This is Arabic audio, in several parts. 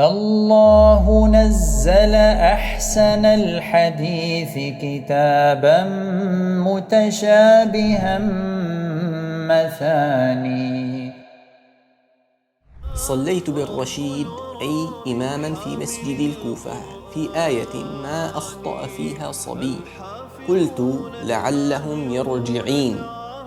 الله نزل أحسن الحديث كتابا متشابها مثاني. صليت بالرشيد أي إماما في مسجد الكوفة في آية ما أخطأ فيها صبي، قلت لعلهم يرجعين.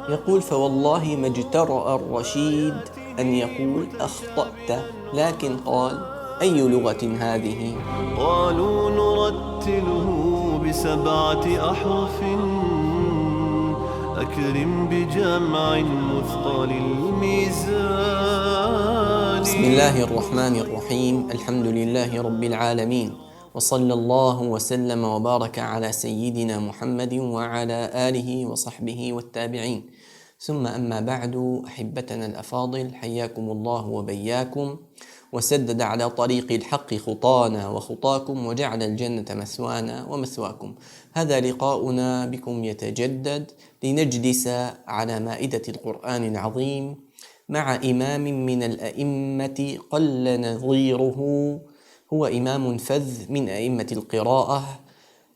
يقول فوالله ما اجترأ الرشيد أن يقول أخطأت، لكن قال أي لغة هذه؟ قالوا نرتله ب7 أحرف، أكرم بجمع مثقل الميزان. بسم الله الرحمن الرحيم، الحمد لله رب العالمين، وصلى الله وسلم وبارك على سيدنا محمد وعلى آله وصحبه والتابعين، ثم أما بعد. أحبتنا الأفاضل، حياكم الله وبياكم، وسدد على طريق الحق خطانا وخطاكم، وجعل الجنة مثوانا ومثواكم. هذا لقاؤنا بكم يتجدد لنجلس على مائدة القرآن العظيم مع إمام من الأئمة قل نظيره. هو إمام فذ من أئمة القراءة،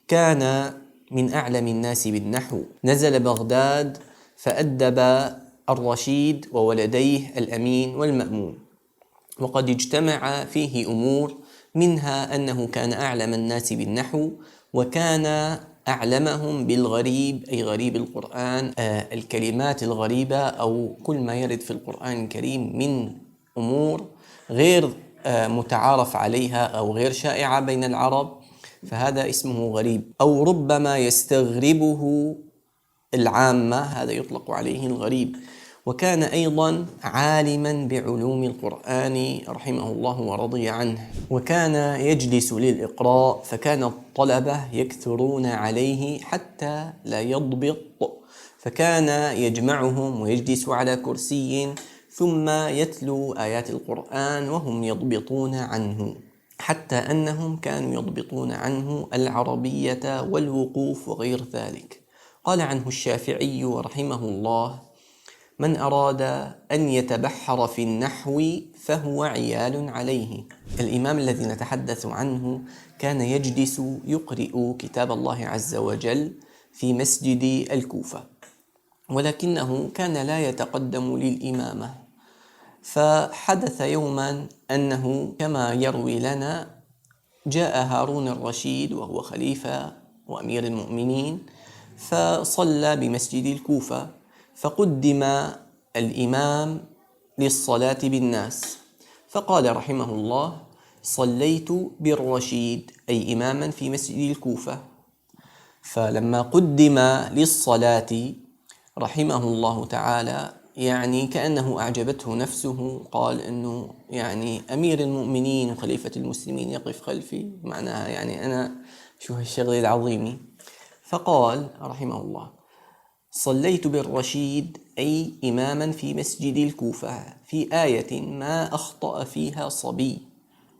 كان من أعلم الناس بالنحو، نزل بغداد فأدب الرشيد وولديه الأمين والمأمون، وقد اجتمع فيه أمور، منها أنه كان أعلم الناس بالنحو، وكان أعلمهم بالغريب أي غريب القرآن، الكلمات الغريبة أو كل ما يرد في القرآن الكريم من أمور غير متعارف عليها أو غير شائعة بين العرب، فهذا اسمه غريب. أو ربما يستغربه العامة، هذا يطلق عليه الغريب. وكان أيضا عالما بعلوم القرآن رحمه الله ورضي عنه، وكان يجلس للإقراء، فكان الطلبة يكثرون عليه حتى لا يضبط، فكان يجمعهم ويجلس على كرسي ثم يتلو آيات القرآن وهم يضبطون عنه، حتى أنهم كانوا يضبطون عنه العربية والوقوف وغير ذلك. قال عنه الشافعي رحمه الله: من أراد أن يتبحر في النحو فهو عيال عليه. الإمام الذي نتحدث عنه كان يجلس يقرئ كتاب الله عز وجل في مسجد الكوفة، ولكنه كان لا يتقدم للإمامة. فحدث يوما أنه كما يروي لنا جاء هارون الرشيد وهو خليفة وأمير المؤمنين، فصلى بمسجد الكوفة، فقدم الإمام للصلاة بالناس، فقال رحمه الله: صليت بالرشيد أي إماما في مسجد الكوفة. فلما قدم للصلاة رحمه الله تعالى يعني كأنه أعجبته نفسه، قال إنه يعني أمير المؤمنين وخليفة المسلمين يقف خلفي، معناها يعني أنا شو هالشغل العظيم. فقال رحمه الله: صليت بالرشيد أي إماما في مسجد الكوفة في آية ما أخطأ فيها صبي،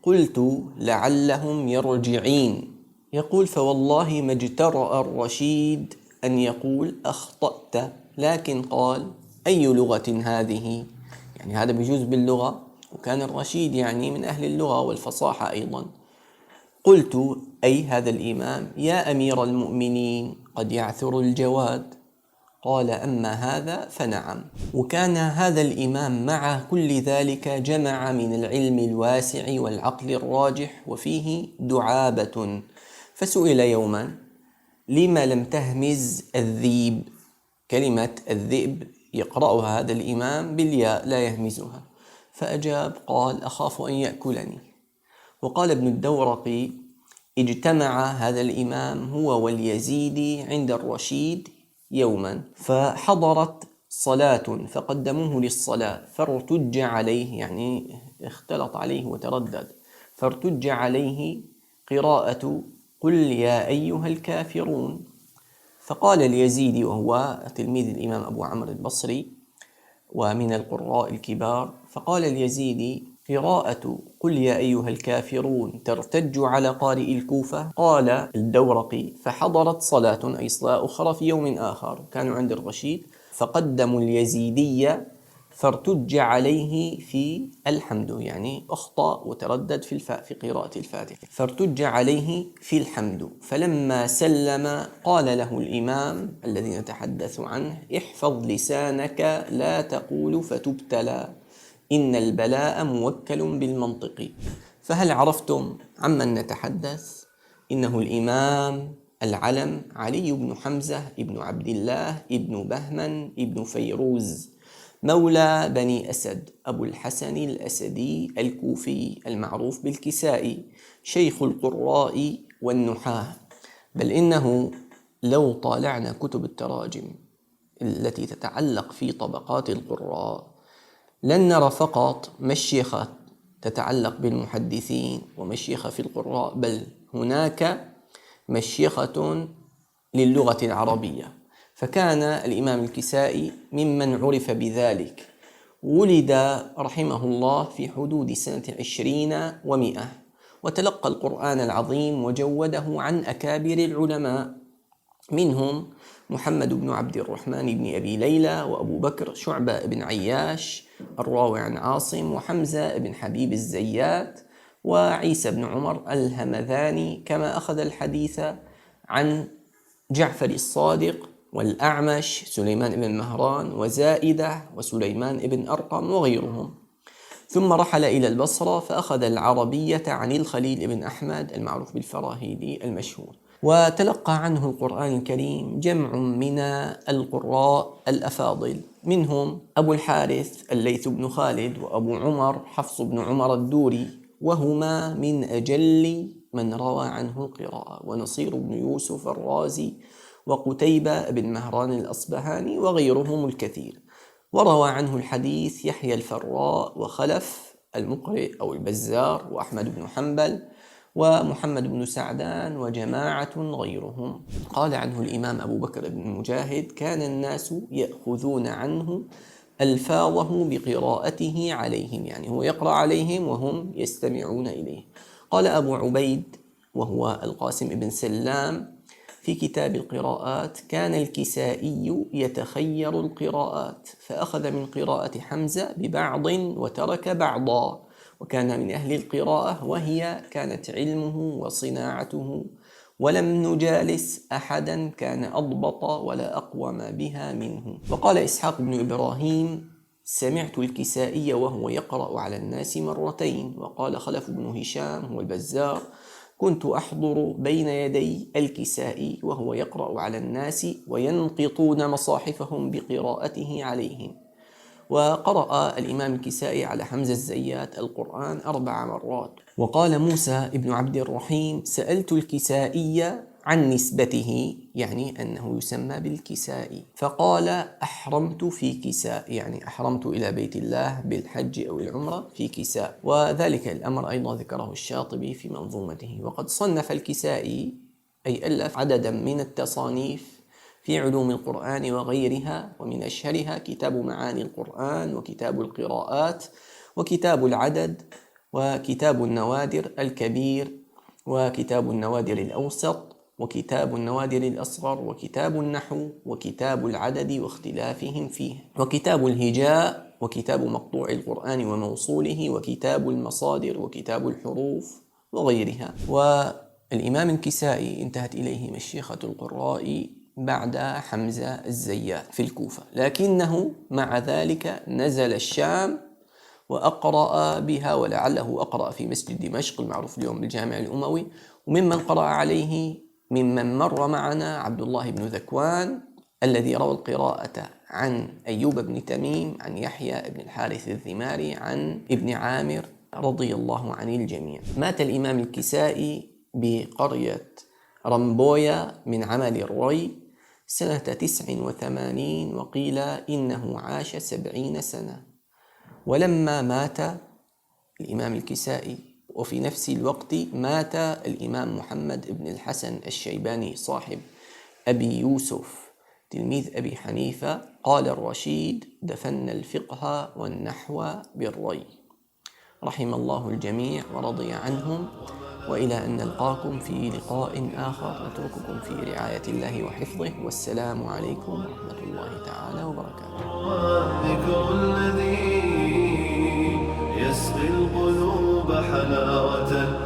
قلت لعلهم يرجعين. يقول فوالله ما اجترأ الرشيد أن يقول أخطأت، لكن قال أي لغة هذه؟ يعني هذا بيجوز باللغة، وكان الرشيد يعني من أهل اللغة والفصاحة أيضا. قلت أي هذا الإمام: يا أمير المؤمنين قد يعثر الجواد. قال أما هذا فنعم. وكان هذا الإمام مع كل ذلك جمع من العلم الواسع والعقل الراجح، وفيه دعابة. فسئل يوما: لما لم تهمز الذيب؟ كلمة الذئب يقرأها هذا الإمام بالياء لا يهمزها، فأجاب قال: أخاف أن يأكلني. وقال ابن الدورقي: اجتمع هذا الإمام هو واليزيدي عند الرشيد يوما، فحضرت صلاة فقدموه للصلاة، فارتج عليه يعني اختلط عليه وتردد، فارتج عليه قراءة قل يا أيها الكافرون. فقال اليزيدي وهو تلميذ الإمام أبو عمرو البصري ومن القراء الكبار، فقال اليزيدي: قراءة قل يا أيها الكافرون ترتج على قارئ الكوفة؟ قال الدورقي: فحضرت صلاة أي صلاة أخرى في يوم آخر، كانوا عند الرشيد، فقدموا اليزيدية فارتج عليه في الحمد، يعني أخطأ وتردد في الفاء في قراءة الفاتحة. فارتج عليه في الحمد، فلما سلم قال له الإمام الذي نتحدث عنه: احفظ لسانك لا تقول فتبتلى، إن البلاء موكل بالمنطق. فهل عرفتم عمن نتحدث؟ إنه الإمام العلم علي بن حمزة ابن عبد الله ابن بهمن ابن فيروز، مولى بني أسد، أبو الحسن الأسدي الكوفي المعروف بالكسائي، شيخ القراء والنحاة. بل إنه لو طالعنا كتب التراجم التي تتعلق في طبقات القراء لن نرى فقط مشيخة تتعلق بالمحدثين ومشيخة في القراء، بل هناك مشيخة للغة العربية. فكان الإمام الكسائي ممن عرف بذلك. ولد رحمه الله في حدود سنة 20 و100، وتلقى القرآن العظيم وجوده عن أكابر العلماء، منهم محمد بن عبد الرحمن بن أبي ليلى، وأبو بكر شعبة بن عياش الراوي عن عاصم، وحمزة بن حبيب الزيات، وعيسى بن عمر الهمذاني، كما أخذ الحديث عن جعفر الصادق والأعمش سليمان بن مهران وزائدة وسليمان بن أرقم وغيرهم. ثم رحل إلى البصرة فأخذ العربية عن الخليل بن أحمد المعروف بالفراهيدي المشهور، وتلقى عنه القرآن الكريم جمع من القراء الأفاضل، منهم أبو الحارث الليث بن خالد، وأبو عمر حفص بن عمر الدوري، وهما من أجل من روى عنه القراءة، ونصير بن يوسف الرازي، وقتيبة بن مهران الأصبهاني، وغيرهم الكثير. وروى عنه الحديث يحيى الفراء وخلف المقرئ أو البزار وأحمد بن حنبل ومحمد بن سعدان وجماعة غيرهم. قال عنه الإمام أبو بكر بن مجاهد: كان الناس يأخذون عنه ألفاظه بقراءته عليهم، يعني هو يقرأ عليهم وهم يستمعون إليه. قال أبو عبيد وهو القاسم بن سلام في كتاب القراءات: كان الكسائي يتخير القراءات، فأخذ من قراءة حمزة ببعض وترك بعضا، وكان من أهل القراءة، وهي كانت علمه وصناعته، ولم نجالس أحدا كان أضبط ولا أقوم بها منه. وقال إسحاق بن إبراهيم: سمعت الكسائي وهو يقرأ على الناس مرتين. وقال خلف بن هشام هو البزار: كنت أحضر بين يدي الكسائي وهو يقرأ على الناس وينقطون مصاحفهم بقراءته عليهم. وقرأ الإمام الكسائي على حمزة الزيات القرآن 4 مرات. وقال موسى ابن عبد الرحيم: سألت الكسائي عن نسبته، يعني أنه يسمى بالكسائي، فقال: أحرمت في كساء، يعني أحرمت إلى بيت الله بالحج أو العمرة في كساء. وذلك الأمر أيضا ذكره الشاطبي في منظومته. وقد صنف الكسائي أي ألف عددا من التصانيف في علوم القرآن وغيرها، ومن أشهرها كتاب معاني القرآن، وكتاب القراءات، وكتاب العدد، وكتاب النوادر الكبير، وكتاب النوادر الأوسط، وكتاب النوادر الأصغر، وكتاب النحو، وكتاب العدد واختلافهم فيه، وكتاب الهجاء، وكتاب مقطوع القرآن وموصوله، وكتاب المصادر، وكتاب الحروف وغيرها. والإمام الكسائي انتهت إليه مشيخة القراء بعد حمزة الزيات في الكوفة، لكنه مع ذلك نزل الشام وأقرأ بها، ولعله أقرأ في مسجد دمشق المعروف اليوم بالجامع الأموي. وممن قرأ عليه ممن مر معنا عبد الله بن ذكوان الذي روى القراءة عن أيوب بن تميم عن يحيى بن الحارث الذماري عن ابن عامر رضي الله عن الجميع. مات الإمام الكسائي بقرية رمبويا من عمل الري سنة 89، وقيل إنه عاش 70 سنة. ولما مات الإمام الكسائي وفي نفس الوقت مات الإمام محمد بن الحسن الشيباني صاحب أبي يوسف تلميذ أبي حنيفة، قال الرشيد: دفن الفقه والنحو بالري. رحم الله الجميع ورضي عنهم، وإلى أن نلقاكم في لقاء آخر نترككم في رعاية الله وحفظه، والسلام عليكم ورحمة الله تعالى وبركاته. الذكر الذي يسقي القلوب حلاوة